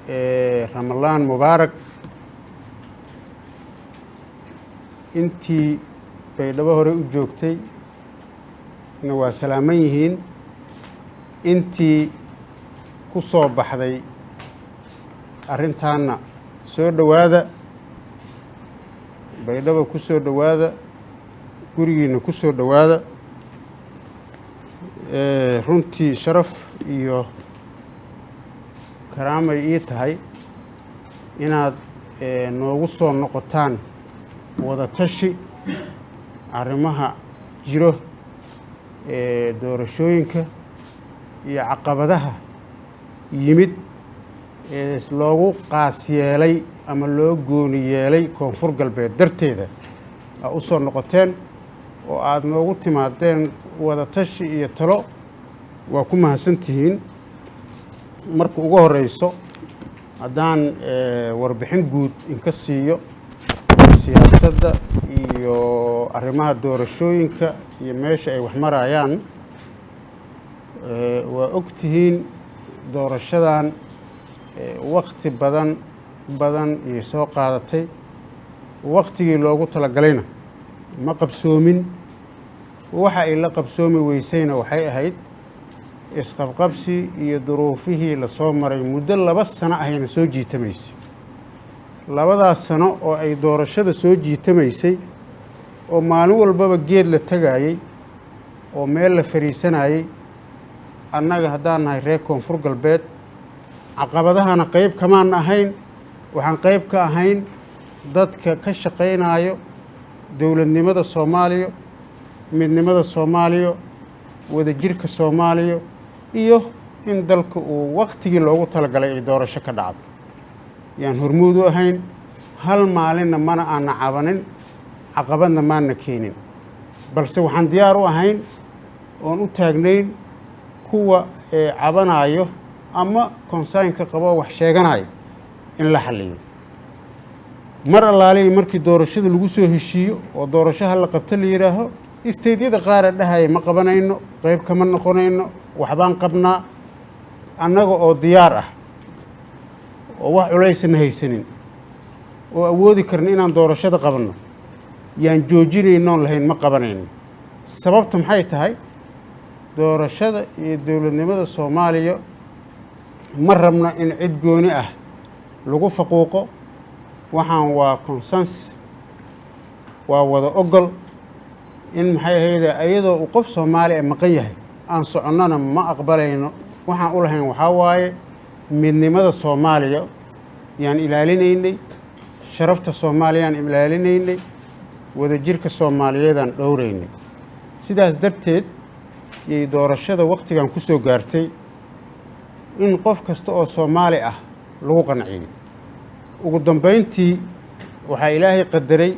Ramadaan Mubaarak intii baydhabo hore u joogtay na waa salaaman yihiin intii ku soo baxday arrintaana soo dhowaada baydhabo ku soo dhowaada gurigiina ku soo dhowaada runtii sharaf iyo karaamay ii tahay inaad noogu soo noqotaan wada tashi arrimaha jiro doorashooyinka iyo caqabadaha yimid loogu qaas yeelay ama loo gooni yeelay koonfur galbeed darteeda u soo noqoteen oo aad noogu timaadeen wada tashi iyo talo waa ku mahadsantihiin marka ugu horeyso haddaan warbixin guud inka siiyo siyaasadda iyo arrimaha doorashooyinka iyo meesha ay wax marayaan waa ogtihiin doorashadan waqti badan iyo soo qaadatay waqtigii loogu talagalayna ma qabsoomin waxa ay la qabsoomi weysayna waxay ahayd isqabqabsi iyo duruufihii la soo maray muddo 2 sano ahayna soo jiitamaysay 2daas sano oo ay doorashada soo jiitamaysay oo maalin walbaba geed la tagayay oo meel la fariisanayay annaga haddaan nahay reer koonfur galbeed caqabadahana qayb kamaan ahayn waxaan qayb ka ahayn dadka ka shaqaynayo dowladnimada Soomaaliya midnimada Soomaaliya wadajirka Soomaaliya iyo in dalka uu waqtigii loogu talagalay ay doorasho ka dhacdo yaan hormuud u ahayn hal maalinna mana aan cabanin caqabadna maana keenin balse waxaan diyaar u ahayn oon u taagnayn kuwa cabanayo ama konsaynka qabo wax sheeganayo in la xalliyo mar allaale markii doorashada lagu soo heshiiyo oo doorashaha la qabto la yiraaho isteedyada qaar dhahay ma qabanayno qayb kama noqonayno waxbaan qabnaa annaga oo diyaar ah oo wax culaysna haysanin oo awoodi karna inaan doorashada qabanno yaan joojinayno lahayn ma qabanayno sababta maxay tahay doorashada iyo dowladnimada Soomaaliya ma rabna in cid gooni ah lagu faquuqo waxaan waa consensus waa wada ogol in maxay ahayd ayadoo uu qof Soomaali maqan yahay aan soconnana ma aqbalayno waxaan u lahayn waxa waaye midnimada Soomaaliya yaan ilaalinaynay sharafta Soomaaliyaan ilaalinaynay wadajirka Soomaaliyeedaan dhowraynay sidaas darteed yay doorashada waqtigan ku soo gaartay in qof kasta oo Soomaali ah lagu qanciyo ugu dambeyntii waxa Ilaahay qadaray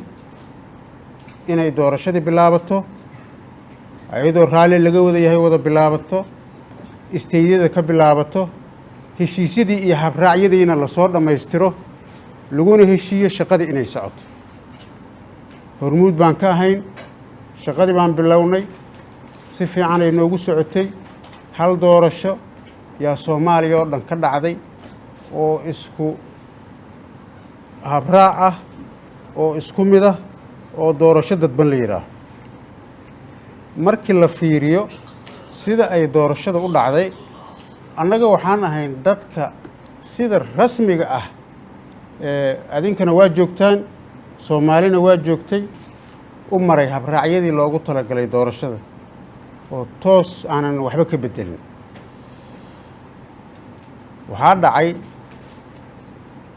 inay doorashada bilaabato ayadoo raali laga wada yahay wada bilaabato isteedyada ka bilaabato heshiisyadii iyo habraacyadiina la soo dhameystiro laguna heshiiyo shaqadii inay socoto hormuud baan ka ahayn shaqadii baan bilownay si fiican ay noogu socotay hal doorasho yaa Soomaaliya oo dhan ka dhacday oo isku habraac ah oo isku mid ah oo doorasho dadban la yiraahdo markii la fiiriyo sida ay doorashada u dhacday annaga waxaan ahayn dadka sida rasmiga ah adinkana waa joogtaan Soomaalina waa joogtay u maray habraacyadii loogu talagalay doorashada oo toos aanan waxba ka bedelin waxaa dhacay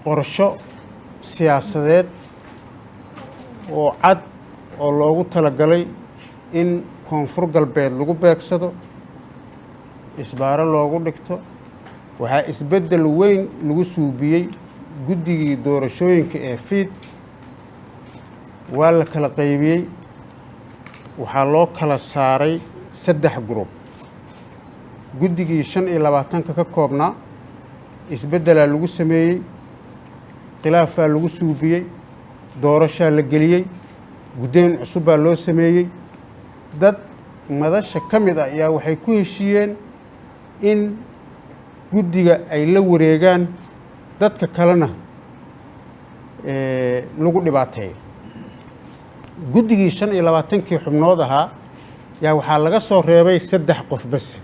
qorsho siyaasadeed oo cad oo loogu talagalay in koonfur galbeed lagu beegsado isbaaro loogu dhigto waxaa isbedel weyn lagu suubiyey guddigii doorashooyinka ee fiid waa la kala qaybiyey waxaa loo kala saaray 3 group guddigii 25 ka koobnaa isbedelaa lagu sameeyey khilaafaa lagu suubiyey doorashaa la geliyey guddoon cusub baa loo sameeyey dad madasha ka mid ah ayaa waxay ku heshiiyeen in guddiga ay la wareegaan dadka kalena lagu dhibaateeyo. guddigii 25 xubnood ahaa yaa waxaa laga soo reebay 3 qof bas.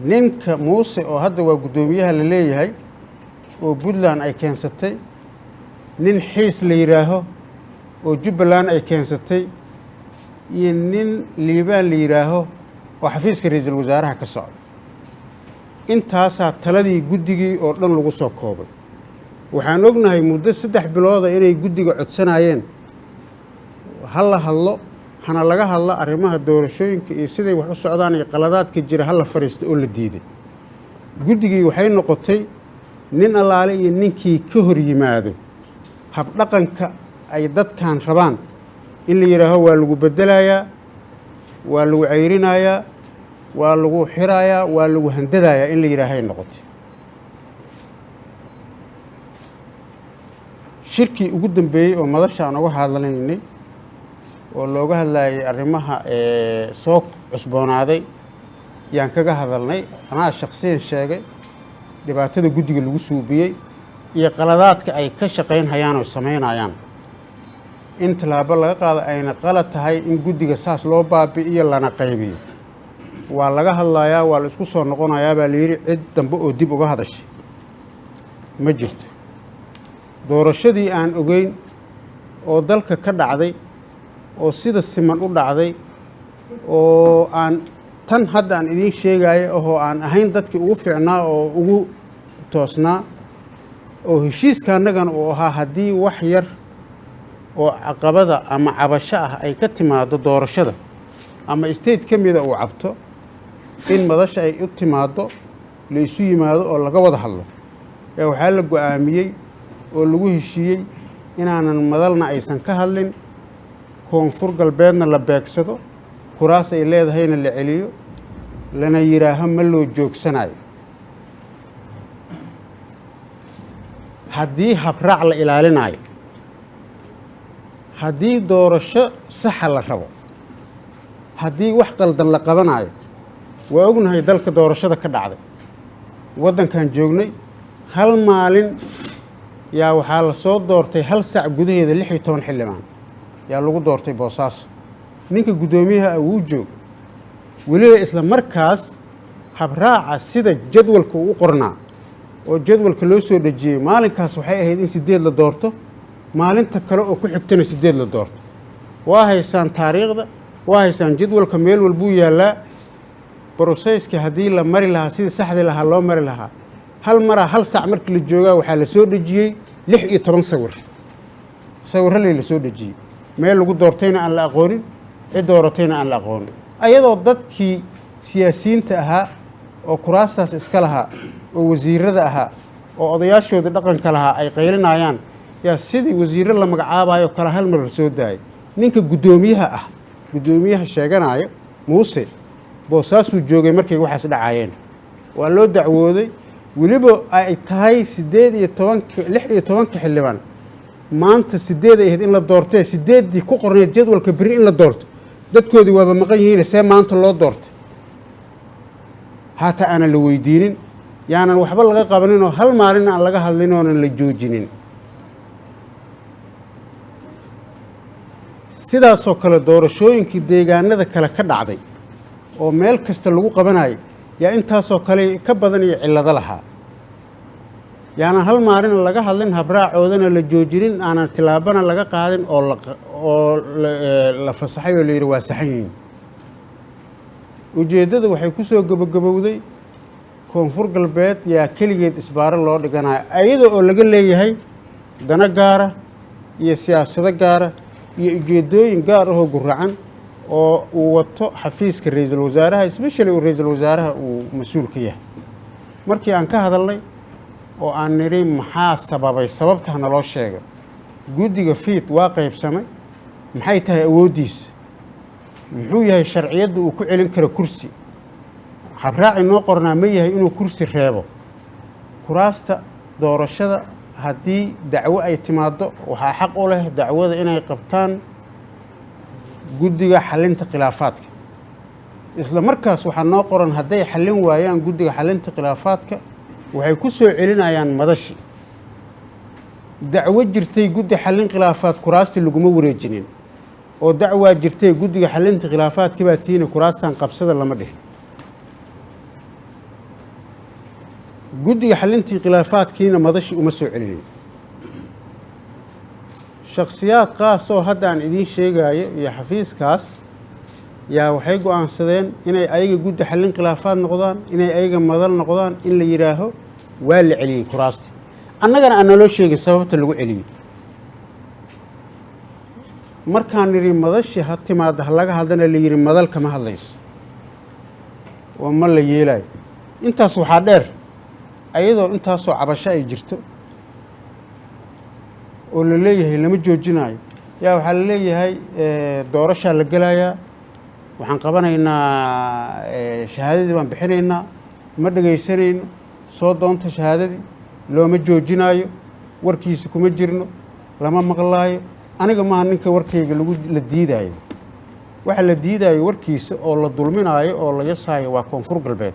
ninka muuse oo hadda waa guddoomiyaha la leeyahay oo Puntland ay keensatay, nin xiis la yiraaho oo Jubbaland ay keensatay, iyo nin liibaan la yiraaho oo xafiiska ra'iisul wasaaraha ka socda. intaasaa taladii guddigii oo dhan lagu soo koobay. waxaan ognahay muddo 3 bilood inay guddiga codsanayeen hal hadlo hana laga hadla arrimaha doorashooyinka iyo siday wax u socdaan iyo qaladaadka jira hal fariisto oo la diiday. guddigii waxay noqotay nin allaale iyo ninkii ka hor yimaado hab dhaqanka ay dadkan rabaan in la yiraaho waa lagu bedelayaa, waa lagu ceyrinayaa, waa lagu xirayaa, waa lagu handadayaa in la yiraahay noqotay. shirkii ugu dambeeyay oo madasha aan uga hadlaynay oo looga hadlayay arrimaha soo cusboonaaday yaan kaga hadalnay. anaa shakhsiyan sheegay dhibaatada guddiga lagu suubiyey iyo qaladaadka ay ka shaqaynayaan oo sameynayaan. in tallaabo laga qaado ayna qalad tahay in guddiga saas loo baabi'iyo lana qaybiyo. waa laga hadlayaa, waa la isku soo noqonayaa baa la yidhi. cid dambe oo dib uga hadashay ma jirto. doorashadii aan ogeyn oo dalka ka dhacday oo sida siman u dhacday oo aan tan hadda aan idiin sheegayo oo aan ahayn dadkii ugu fiicnaa oo ugu toosnaa, oo heshiiska annagana uu ahaa haddii wax yar oo caqabada ama cabasho ah ay ka timaado doorashada ama state ka mida uu cabto, in madasha ay u timaado la isu yimaado oo laga wada hadlo. waxaa la go'aamiyey oo lagu heshiiyey inaanan madalna aysan ka hadlin, koonfur galbeedna la beegsado, kuraas ay leedahayna la celiyo, lana yiraaho ma loo joogsanayo. haddii habraac la ilaalinayo, haddii doorasho saxa la rabo, haddii wax qaldan la qabanayo, waa ognahay dalka doorashada ka dhacday. waddankan joognay hal maalin yaa waxaa la soo doortay hal saac gudaheeda 16 xildhibaan yaa lagu doortay Boosaaso. ninka guddoomiyaha uu joogo weliba isla markaas habraaca sida jadwalka uu qornaa oo jadwalka loo soo dhajiyey maalinkaas waxay ahayd in 8 la doorto, maalinta kale oo ku xigtana 8 la doorto. waa haysaan taariikhda, waa haysaan jadwalka, meel walbuu yaallaa. brosesska haddii la mari lahaa sidii saxdii lahaa loo mari lahaa, hal maraa hal saac markii la joogaa waxaa la soo dhejiyey 16 sawirro la soo dhejiyey. meel lagu doortayna aan la aqoonin, cid dooratayna aan la aqoonin, ayadoo dadkii siyaasiyiinta ahaa oo kuraastaas iska lahaa oo wasiirada ahaa oo odayaashooda dhaqanka lahaa ay qaylinayaan. yaa sidii wasiirro la magacaabayo kala hal mar la soo daayay. ninka guddoomiyaha ah, guddoomiyaha sheeganayo muuse, Boosaasuu joogay markay waxaas dhacayeen. waa loo dacwooday, weliba ay tahay 16 xildhibaan. maanta 8 ay ahayd in la doortay, 8dii ku qorneed jadwalka biri in la doorto. dadkoodii waaba maqan yihiin, see maanta loo doortay. haata aanan la weydiinin, yaanan waxba laga qabanin oo hal maalin aan laga hadlin oonan la joojinin. sidaasoo kale doorashooyinkii deegaanada kale ka dhacday oo meel kasta lagu qabanayo yaa intaasoo kale ka badan iyo cillado lahaa. yaanan hal maalin laga hadlin, habraacoodana la joojinin, aanan tilaabana laga qaadin oo la fasaxay oo la yidhi waa saxan yihiin. ujeeddada waxay ku soo gabagabowday koonfur galbeed yaa keligeed isbaaro loo dhiganayo, ayada oo laga leeyahay dana gaara iyo siyaasado gaara iyo ujeeddooyin gaar ahoo guracan oo uu wato xafiiska ra'iisul wasaaraha, especially uu ra'iisul wasaaraha uu mas-uul ka yahay. markii aan ka hadalnay oo aan niri maxaa sababay, sababta naloo sheego. guddiga fiid waa qaybsamay, maxay tahay awooddiisa, muxuu yahay sharciyadda uu ku celin karo kursi, habraaci noo qornaa ma yahay inuu kursi reebo. kuraasta doorashada haddii dacwo ay timaado waxaa xaq u leh dacwada inay qabtaan guddiga xalinta khilaafaadka. isla markaas waxaa noo qoran hadday xallin waayaan guddiga xalinta khilaafaadka waxay ku soo celinayaan madashi dacwo jirtay guddi xallin khilaafaad kuraasti laguma wareejinin oo dacwaa jirtay guddiga xallinta khilaafaadkii baa tiina kuraastan qabsada lama dhihin guddiga xallintii khilaafaadkiina madashi uma soo celinin shakhsiyaad qaas oo hadda aan idiin sheegayo iyo xafiiskaas yaa waxay go'aansadeen inay ayaga guddi xallin khilaafaad noqdaan inay ayaga madal noqdaan in la yidhaaho waa la celiyey kuraasti annagana aan naloo sheegin sababta lagu celiyey markaan nidhi madashi ha timaada ha laga hadlana la yidhi madal kama hadlayso oo ma la yeelayo intaas waxaa dheer ayadoo intaasoo cabasho ay jirto oo la leeyahay lama joojinayo yaa waxaa la leeyahay doorashaa la gelayaa waxaan qabanaynaa shahaadadii baan bixinaynaa ma dhegaysanayno soo doonta shahaadadii looma joojinaayo warkiisa kuma jirno lama maqlaayo aniga maaha ninka warkayga la diidaayo waxa la diidaayo warkiisa oo la dulminaayo oo la yasaayo waa koonfur galbeed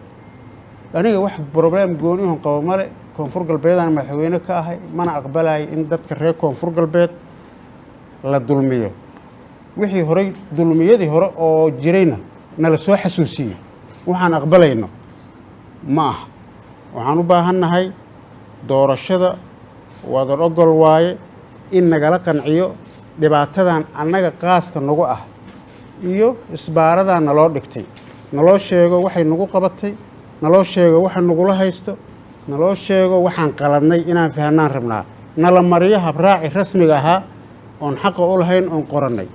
aniga wax broblem goonihon qabo male koonfur galbeedaan madaxweyne ka ahay mana aqbalayo in dadka reer koonfur galbeed la dulmiyo wixii horey dulmiyadii hore oo jirayna nala soo xasuusiyey waxaan aqbalayno ma aha waxaan u baahannahay doorashada wadar ogol waaye in nagala qanciyo dhibaatadan annaga qaaska nagu ah iyo isbaaradaa naloo dhigtay naloo sheego waxay nagu qabatay naloo sheego waxa nagula haysto naloo sheego waxaan qaladnay inaan fahanaan rabnaa nala mariyo habraaci rasmiga ahaa oon xaqa u lahayn oon qorannay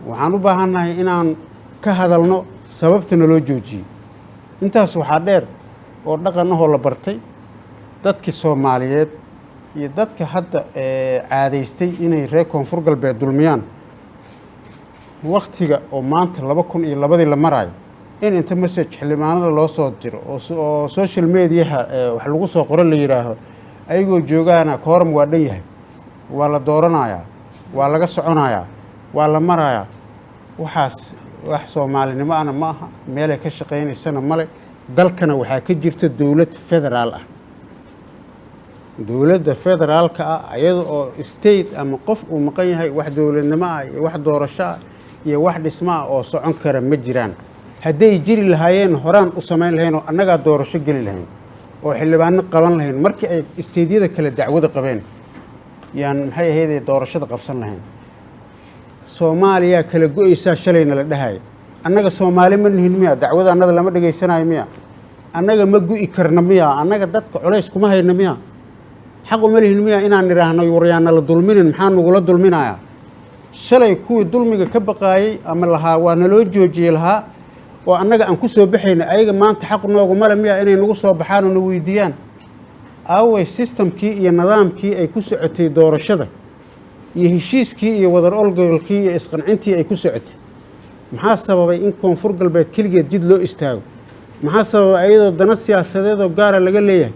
waxaan u baahannahay inaan ka hadalno sababta naloo joojiyey intaas waxaa dheer oo dhaqan ahoo la bartay dadkii soomaaliyeed iyo dadka hadda caadaystay inay reer koonfur galbeed dulmiyaan wakhtiga oo maanta 2002 la maraayo in inta message xildhibaanada loo soo diro oo social mediaha wax lagu soo qoro la yidhaaho ayagoo joogaana kooram waa dhan yahay waa la dooranayaa waa laga soconayaa waa la marayaa waxaas wax soomaalinimo ana ma aha meelay ka shaqaynaysana male dalkana waxaa ka jirta dowlad federaal ah dowladda federaalka ah ayada oo state ama qof uu maqan yahay wax dowladnimo ah iyo wax doorasho ah iyo wax dhismo ah oo socon kara ma jiraan hadday jiri lahaayeen horaan u samayn lahayn oo annagaa doorasho geli lahayn oo xildhibaano qaban lahayn markii ay isteedyada kale dacwada qabeen yaan maxay ahayd doorashada qabsan lahayn soomaaliya kala go'aysaa shalayna la dhahay annaga soomaali ma nihin miya dacwada annada lama dhageysanayo miya annaga ma gu'i karna miya annaga dadka culays kuma hayna miya xaq uma lihin miya inaan nidhaahno waryaana la dulminin maxaa nagula dulminayaa shalay kuwii dulmiga ka baqaayey ama lahaa waa naloo joojiyey lahaa oo annaga aan ku soo baxayna ayaga maanta xaq noogumale miya inay nagu soo baxaan oo na weydiiyaan aaway sistamkii iyo nidaamkii ay ku socotay doorashada iyo heshiiskii iyo wadar olgolkii iyo isqancintii ay ku socotay maxaa sababay in koonfur galbeed keligeed jid loo istaago maxaa sababay ayadoo dana siyaasadeed oo gaara laga leeyahay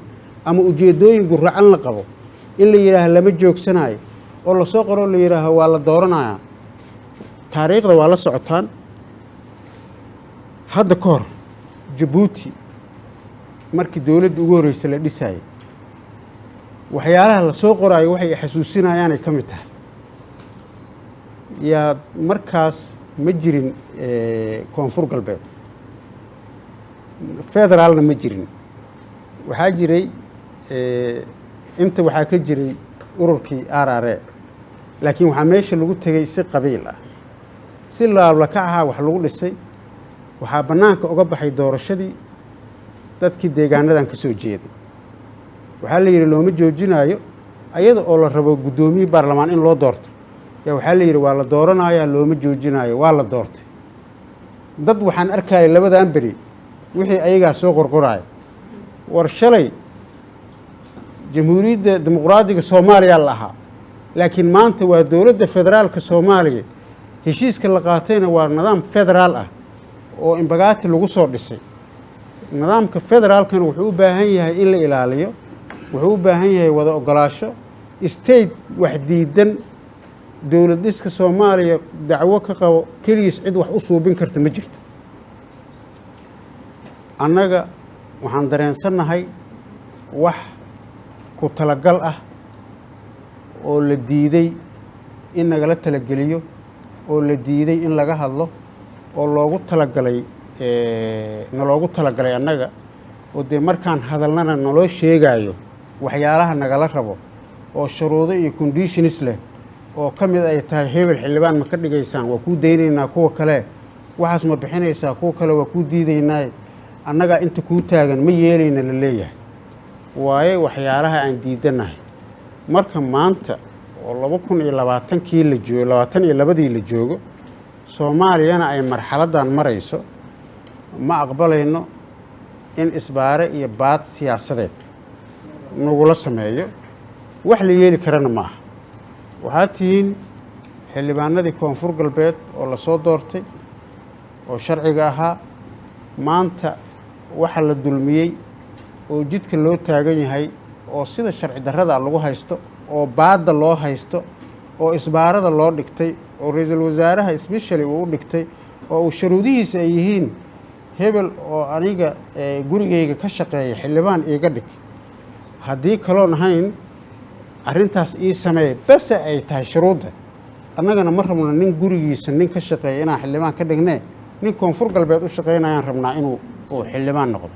ama ujeeddooyin guracan la qabo in la yidhaaho lama joogsanayo oo lasoo qoroo la yidhaaho waa la dooranayaa taariikhda waa la socotaan hadda ka hor jabuuti markii dowladda ugu horreysa la dhisayay waxyaalaha la soo qoraayo waxay xasuusinayaanay ka mid tahay yaa markaas ma jirin koonfur galbeed federaalna ma jirin waxaa jiray inta waxaa ka jiray ururkii RRA laakiin waxaa meesha lagu tegey si qabiil ah si laablaka ahaa wax lagu dhisay waxaa bannaanka uga baxay doorashadii dadkii deegaanadan ka soo jeeday waxaa la yidhi looma joojinaayo ayada oo la rabo guddoomiye baarlamaan in loo doorto yaa waxaa la yidhi waa la dooranayaa looma joojinaayo waa la doortay dad waxaan arkayay labadan beri wixii ayagaa soo qorqoraya war shalay jamhuuriyadda dimuqraadiga soomaaliya la ahaa laakiin maanta waa dowladda federaalka soomaaliya heshiiska la qaatayna waa nidaam federaal ah oo imbagaati lagu soo dhisay nidaamka federaalkana wuxuu u baahan yahay in la ilaaliyo wuxuu u baahan yahay wada ogolaasho state wax diidan dowlad dhiska soomaaliya dacwo ka qabo keligiis cid wax u suubin karta ma jirto annaga waxaan dareensannahay wax ku talagal ah oo la diiday in nagala talageliyo oo la diiday in laga hadlo oo loogu talagalay naloogu talagalay annaga oo dee markaan hadalnana naloo sheegaayo waxyaalaha nagala rabo oo shuruudo iyo conditions leh oo ka mid ay tahay hebel xildhibaan ma ka dhigaysaan waa kuu daynaynaa kuwa kale waxaas ma bixinaysaa kuwa kale waa kuu diidaynaa annagaa inta kuu taagan ma yeelayna la leeyahay waaye waxyaalaha aan diidanahay marka maanta oo 2020kii la joogo 22dii la joogo Soomaaliyana ay marxaladan marayso ma aqbalayno in isbaare iyo baad siyaasadeed nagula sameeyo wax la yeeli karana ma aha waxaa tihiin xildhibaanadii koonfur galbeed oo la soo doortay oo sharciga ahaa maanta waxa la dulmiyey oo jidka loo taagan yahay oo sida sharci darrada lagu haysto oo baadda loo haysto oo isbaarada loo dhigtay oo ra'iisul wasaaraha especially uu u dhigtay oo uu shuruudihiisa ay yihiin hebel oo aniga gurigayga ka shaqeeya xildhibaan iiga dhig haddii kaloon ahayn arrintaas ii sameey bas ay tahay shuruudda annagana ma rabno nin gurigiisa nin ka shaqeeya inaan xildhibaan ka dhignee nin koonfur galbeed u shaqeynayaan rabnaa inuu xildhibaan noqdo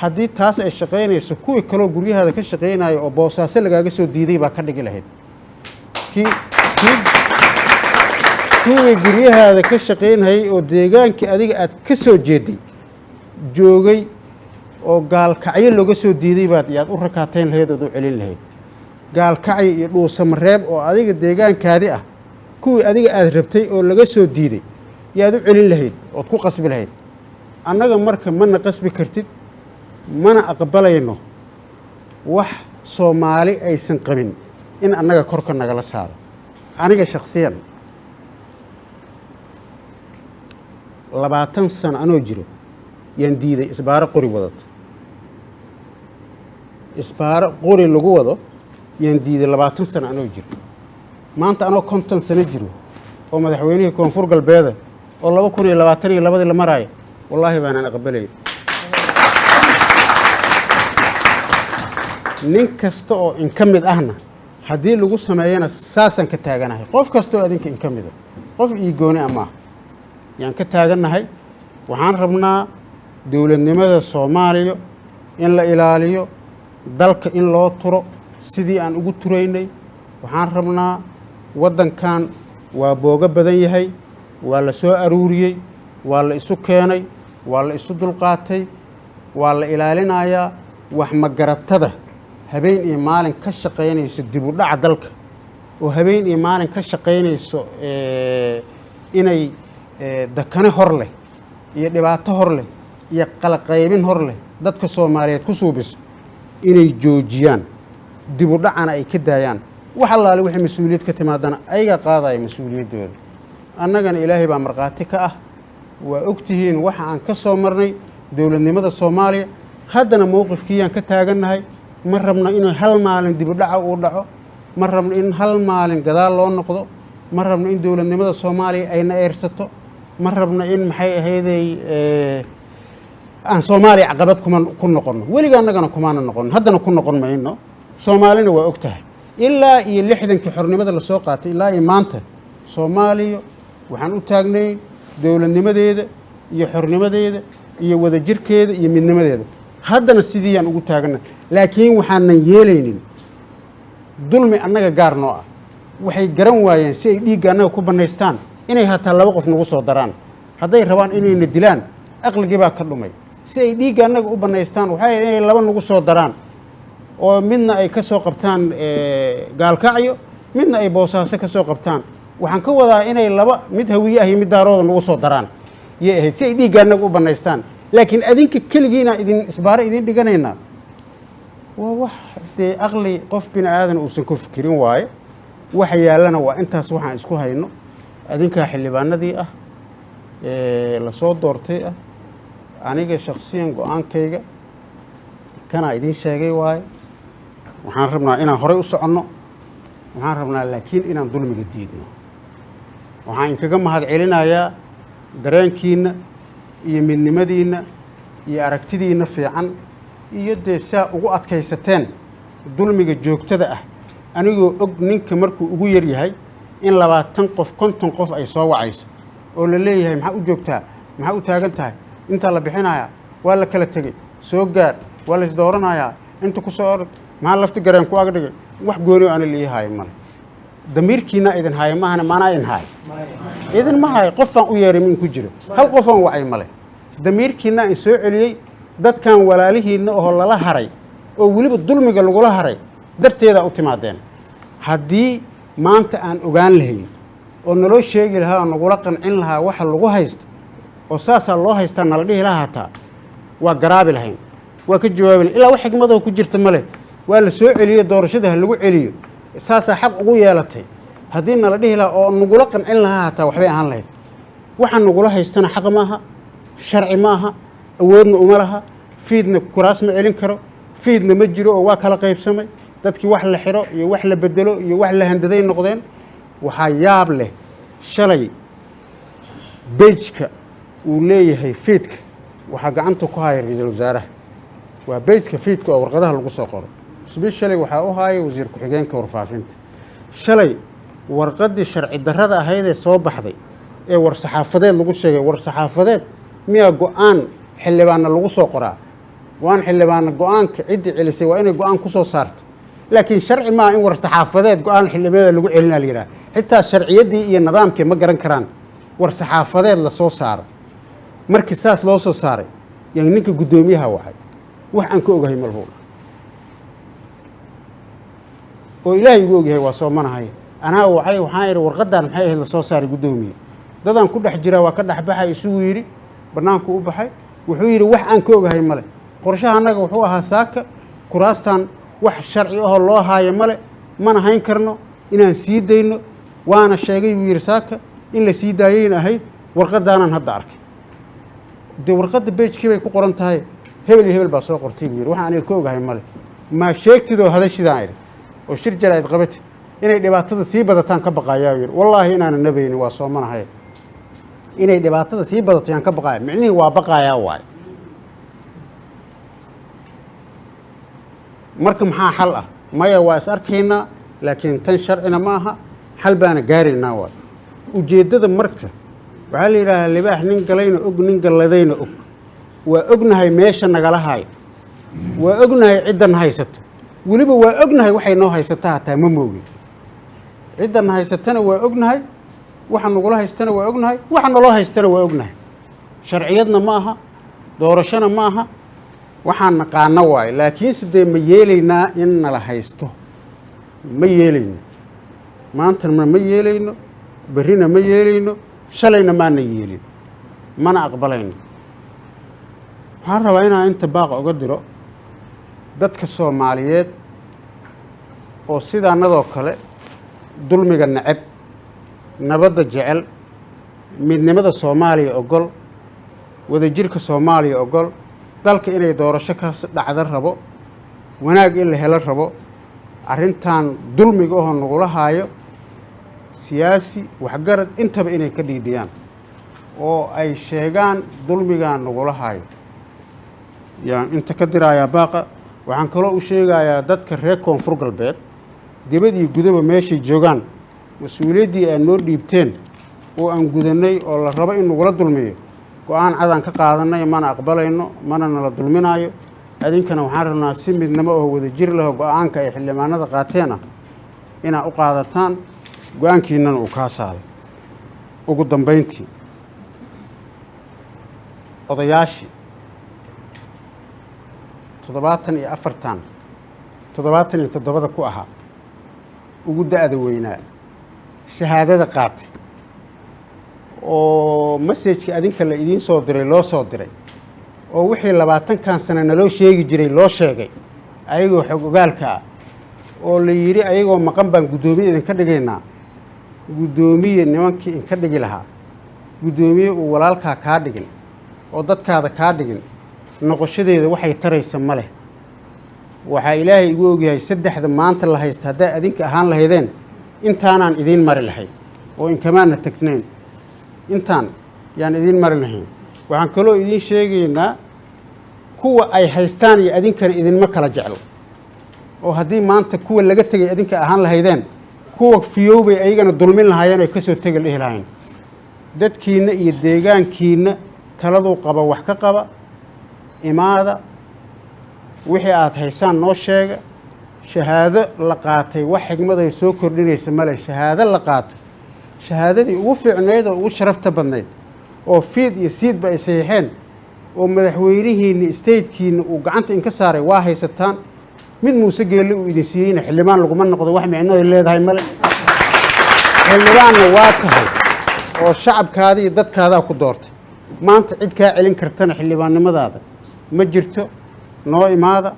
haddii taas ay shaqeynayso kuwii kaloo guryahaada ka shaqeynaya oo boosaaso lagaaga soo diiday baa ka dhigi lahayd kuwii guryahaada ka shaqeynayay oo deegaankii adiga aad ka soo jeeday joogay oo gaalkacyo looga soo diiday baad yaad u rakaatayn lahayd ood u celin lahayd gaalkacyo iyo dhuusamareeb oo adiga deegaankaadi ah kuwii adiga aad rabtay oo laga soo diiday yaad u celin lahayd ood ku qasbi lahayd annaga marka mana qasbi kartid mana aqbalayno wax Soomaali aysan qabin in annaga korka nagala saaro aniga shakhsiyan 20 sano anoo jiro yaan diiday isbaaro qori wadata isbaaro qori lagu wado yaan diiday 20 sano anoo jiro maanta anoo 50 sano jiro oo madaxweynihii koonfur galbeed oo 2022 la maraayo wallaahi baanan aqbalay nin kasta oo in ka mid ahna haddii lagu sameeyana saasan ka taaganahay qof kasta oo adinka in ka mid ah qof ii gooni ama yaan ka taaganahay waxaan rabnaa dawladnimada Soomaaliya in la ilaaliyo dalka in loo turo sidii aan ugu turaynay waxaan rabnaa wadankan waa booga badan yahay waa la soo aruuriyay waa la isu keenay waa la isu dulqaatay waa la ilaalinayaa wax magaratada habeen iyo maalin ka shaqeynayso dib u dhac dalka oo habeen iyo maalin ka shaqeynayso inay dakane hor leh iyo dhibaato hor leh iyo qalaqaybin hor leh dadka Soomaaliyeed ku suubiso inay joojiyaan dib u dhacana ay ka daayaan wax allaale wixii mas'uuliyad ka timaadana ayaga qaadaya mas'uuliyadooda annagana ilaahay baa marqaati ka ah waa ogtihiin waxa aan ka soo marnay dawladnimada Soomaaliya haddana mowqifkiiyaan ka taaganahay ma rabno inuu hal maalin dib u dhac uu dhaco ma rabno in hal maalin gadaal loo noqdo ma rabno in dawladnimada Soomaaliya ayna eersato ma rabno in maxay ahaydey aan Soomaaliya caqabad ku noqono weliga annagana kumaana noqon haddana ku noqon mayno Soomaalina waa ogtahay ilaa iyo 60kii xornimada la soo qaatay ilaa iyo maanta Soomaaliya waxaan u taagnay dawladnimadeeda iyo xornimadeeda iyo wadajirkeeda iyo midnimadeeda haddana sidii aan ugu taagana laakiin waxaanan yeelaynin dulmi annaga gaar noo ah waxay garan waayeen si ay dhiigga annaga ku banaystaan inay hataa 2 qof nagu soo daraan hadday rabaan inayna dilaan aqligii baa ka dhumay si ay dhiigga annaga u banaystaan waxay inay 2 nagu soo daraan oo midna ay ka soo qabtaan gaalkacyo midna ay boosaaso ka soo qabtaan waxaan ka wadaa inay 2 mid hawiye ah iyo mid daarooda nagu soo daraan yay ahayd si ay dhiigga annaga u banaystaan laakiin adinka kaligiina idin isbaaro idin dhiganayna waa wax dee aqli qof bini aadan uusan ku fikirin waaye waxa yaalana waa intaas waxaan isku hayno adinka xildhibaanadii ah la soo doortay ah aniga shakhsiyan go'aankayga kana idin sheegay waaye waxaan rabnaa inaan horey u soconno waxaan rabnaa laakiin inaan dulmiga diidno waxaan inkaga mahad celinayaa dareenkiina iyo midnimadiina iyo aragtidiina fiican iyo dee saa ugu adkaysateen dulmiga joogtada ah anigoo og ninka markuu ugu yar yahay in 20 qof 50 qof ay soo wacayso oo la leeyahay maxaa u joogtaa maxaa u taagan tahay inta la bixinayaa waa la kala tegay soo gaar waa la isdooranayaa inta ku soo orod maxaa lafti gareen ku ag dhigay wax gooni aan leeyahay male damiirkiina idin haay maahana maana idin haay idin ma haay qofaan u yeeray min ku jiro hal qofaan wacay male damiirkiina in soo celiyay dadkan walaalihiina oo lala haray oo waliba dulmiga lagula haray darteeda u timaadeen haddii maanta aan ogaan lahayn oo naloo sheegi lahaa oo nagula qancin lahaa waxa lagu haysto oo saasaa loo haystaa nala dhihi lahaa hataa waa garaabi lahayn waa ka jawaabi lahayn ilaa wax xigmadoo ku jirta male waa la soo celiyo doorashada ha lagu celiyo saasaa xaq ugu yeelatay haddii nala dhihi lahaa oo nagula qancin lahaa hataa waxbay ahaan lahayd waxa nagula haystana xaq maaha sharci maaha awoodna uma laha fiidna kuraas ma celin karo fiidna ma jiro oo waa kala qaybsamay dadkii wax la xiro iyo wax la bedelo iyo wax la handaday noqdeen waxaa yaab leh shalay beejka uu leeyahay fiidka waxaa gacanta ku haya ra-iisul wasaaraha waa beejka fiidka oo warqadaha lagu soo qoro isbi shalay waxaa u haaya wasiir ku-xigeenka warfaafinta shalay warqaddii sharci darrada ahayd ee soo baxday ee war saxaafadeed lagu sheegay war saxaafadeed miyaa go-aan xildhibaanna lagu soo qoraa go-aan xildhibaanna go-aanka ciddii celisay waa inay go-aan ku soo saarto laakiin sharci maaha in war saxaafadeed go-aan xildhibaanada lagu celinaa la yidhaha xitaa sharciyaddii iyo nidaamkii ma garan karaan war saxaafadeed la soo saaro markii saas loo soo saaray yani ninka guddoomiyaha wacay wax aan ka ogahay malhuul oo ilaahay ugu ogyahay waa soo manahay anaa wacay waxaan idhi warqaddaan maxay ahayd la soo saaray guddoomiye dadaan ku dhex jiraa waa ka dhexbaxay isugu yidhi bannaanku u baxay wuxuu yidhi wax aan ka ogahay male qorshaha annaga wuxuu ahaa saaka kuraastaan wax sharci ahoo loo haayo male mana hayn karno inaan sii dayno waana sheegay buu yidhi saaka in la sii daayayna ahayd warqaddaanaan hadda arkay dee warqadda beejkii bay ku qoran tahay hebel iyo hebel baa soo qortay buu yidhi waxaan aniga ka ogahay male maa sheegtidoo hadashidaan idhi oo shir jaraa'id qabatid inay dhibaatada sii badataan ka baqaayaa buu yidhi wallaahi inaana nabaynin waa soomanahay inay dhibaatada sii badato yaan ka baqaaya micnihii waa baqaayaa waaye marka maxaa xal ah maya waa is arkaynaa laakiin tan sharcina ma aha xal baana gaaraynaa waay ujeeddada marka waxaa la yidhaahaa libaax nin galayna og nin galladayna og waa ognahay meesha nagala haayo waa ognahay ciddan haysato weliba waa ognahay waxay noo haysata hataa ma moogin ciddan haysatana waa ognahay waxa nagula haystana waa ognahay waxa naloo haystana waa ognahay sharciyadna ma aha doorashona ma aha waxaan naqaano waayo laakiinse dee ma yeelaynaa in nala haysto ma yeelayno maantana ma yeelayno berrina ma yeelayno shalayna maana yeelin mana aqbalayno waxaan rabaa inaan inta baaqa uga diro dadka soomaaliyeed oo sidaanadoo kale dulmiga neceb nabadda jecel midnimada soomaaliya ogol wadajirka soomaaliya ogol dalka inay doorasho ka dhacda rabo wanaag in la helo rabo arrintan dulmiga oo nagula haayo siyaasi waxgarad intaba inay ka dhiidhiyaan oo ay sheegaan dulmigaan nagula haayo yaan inta ka dirayaa baaqa waxaan kaloo u sheegayaa dadka reer koonfur galbeed dibad iyo gudaba meeshay joogaan mas-uuliyaddii aad noo dhiibteen oo aan gudanay oo la rabo in nagula dulmiyo go-aan cadaan ka qaadanay mana aqbalayno mana nala dulminaayo adinkana waxaan rabnaa si midnimo oo wada jir laho go-aanka ay xildhibaanada qaateen ah inaad u qaadataan go-aankiinana uu kaa saaday ugu dambayntii odayaashii 77 ku ahaa ugu da-da weynaa shahaadada qaatay oo masajka adinka la idiin soo diray loo soo diray oo wixii 20kan sano naloo sheegi jiray loo sheegay ayagoo xog ogaalka ah oo la yidhi ayagoo maqan baan guddoomiye idinka dhigaynaa guddoomiye nimankii inka dhigi lahaa guddoomiye uu walaalkaa kaa dhigin oo dadkaada kaa dhigin noqoshadeeda waxay taraysa ma leh waxaa ilaahay igu ogyahay 3 maanta la haysta haddaa adinka ahaan lahaydeen intaanaan idiin mari lahayn oo inkamaana tagnayn intaan yaan idiin mari lahayn waxaan kaloo idiin sheegaynaa kuwa ay haystaan iyo adinkana idinma kala jeclo oo haddii maanta kuwa laga tegay adinka ahaan lahaydeen kuwa fiyoobay ayagana dulmin lahaayeen ay ka soo tegi dhihi lahayn dadkiina iyo deegaankiina taladuu qaba wax ka qaba imaada wixii aad haysaan noo sheega shahaado la qaatay wax xigmad ay soo kordhinaysa male shahaado la qaatay shahaadadii ugu fiicnayd oo ugu sharafta badnayd oo fiid iyo siidba ay saxiixeen oo madaxweynihiinna statekiina uu gacanta inka saaray waa haysataan mid muuse geelle uu idin siiyeyna xildhibaan laguma noqdo wax micno ay leedahay male xildhibaanna waa tahay oo shacabkaada iyo dadkaadaa ku doortay maanta cid kaa celin kartana xildhibaannimadaada ma jirto noo imaada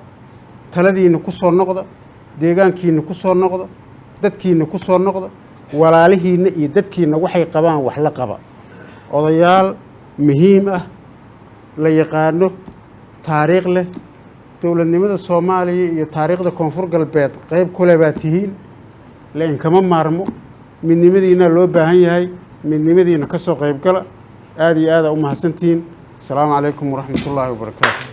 taladiinna ku soo noqda deegaankiinna ku soo noqda dadkiinna ku soo noqda walaalihiinna iyo dadkiinna waxay qabaan wax la qaba odayaal muhiim ah la yaqaano taariikh leh dowladnimada Soomaaliya iyo taariikhda koonfur galbeed qayb kule baa tihiin la inkama maarmo midnimadiina loo baahan yahay midnimadiina ka soo qayb gala aad iyo aad u mahadsantiin. Assalaamu calaykum waraxmatullaahi wabarakaatuh.